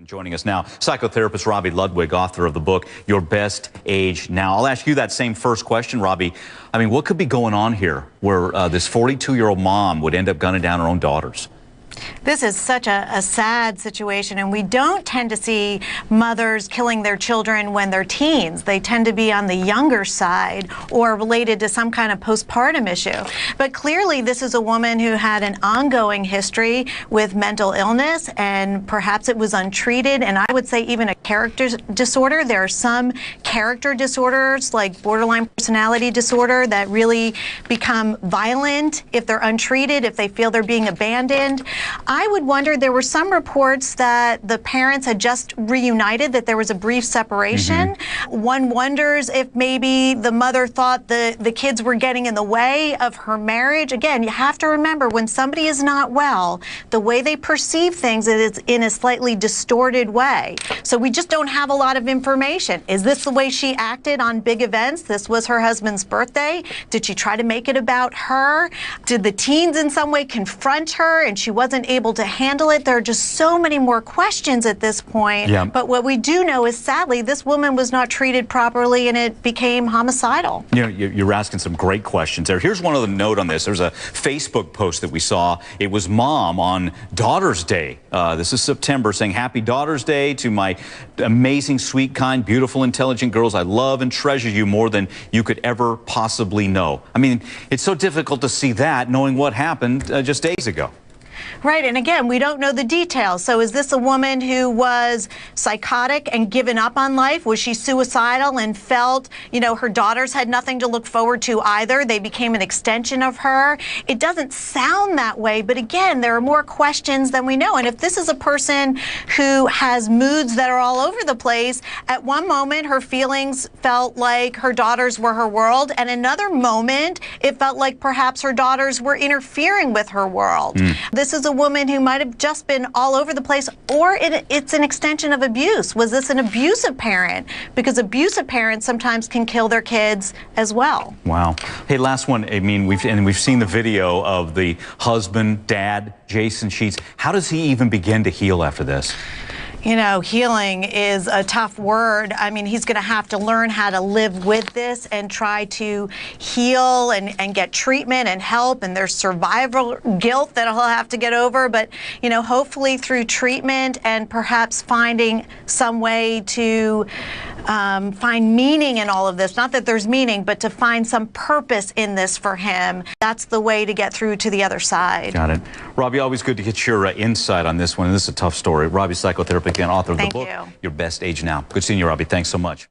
And joining us now, psychotherapist Robi Ludwig, author of the book, Your Best Age Now. I'll ask you that same first question, Robi. I mean, what could be going on here where this 42-year-old mom would end up gunning down her own daughters? This is such a sad situation, and we don't tend to see mothers killing their children when they're teens. They tend to be on the younger side or related to some kind of postpartum issue. But clearly this is a woman who had an ongoing history with mental illness, and perhaps it was untreated, and I would say even a character disorder. There are some character disorders like borderline personality disorder that really become violent if they're untreated, if they feel they're being abandoned. I would wonder, there were some reports that the parents had just reunited, that there was a brief separation. One wonders if maybe the mother thought the kids were getting in the way of her marriage. Again, you have to remember, when somebody is not well, the way they perceive things is in a slightly distorted way. So we just don't have a lot of information. Is this the way she acted on big events? This was her husband's birthday. Did she try to make it about her? Did the teens in some way confront her and she wasn't able to handle it? There are just so many more questions at this point. Yeah. But what we do know is, sadly, this woman was not treated properly and it became homicidal. You know, you're asking some great questions there. Here's one other note on this. There's a Facebook post that we saw. It was mom on Daughter's Day. This is September, saying, "Happy Daughter's Day to my amazing, sweet, kind, beautiful, intelligent girls. I love and treasure you more than you could ever possibly know." I mean, it's so difficult to see that knowing what happened just days ago. Right, and again, we don't know the details. So is this a woman who was psychotic and given up on life? Was she suicidal and felt, you know, her daughters had nothing to look forward to either? They became an extension of her. It doesn't sound that way, but again, there are more questions than we know. And if this is a person who has moods that are all over the place, at one moment her feelings felt like her daughters were her world, and another moment it felt like perhaps her daughters were interfering with her world. This is a woman who might have just been all over the place, or it's an extension of abuse. Was this an abusive parent? Because abusive parents sometimes can kill their kids as well. Wow. Hey, last one. I mean, we've seen the video of the husband, dad, Jason Sheets. How does he even begin to heal after this? You know, healing is a tough word. I mean, he's going to have to learn how to live with this and try to heal and get treatment and help. And there's survival guilt that he'll have to get over. But, you know, hopefully through treatment and perhaps finding some way to find meaning in all of this. Not that there's meaning, but to find some purpose in this for him. That's the way to get through to the other side. Got it. Robi, always good to get your insight on this one. This is a tough story. Robi, psychotherapist and author of the book, Your Best Age Now. Good seeing you, Robi. Thanks so much.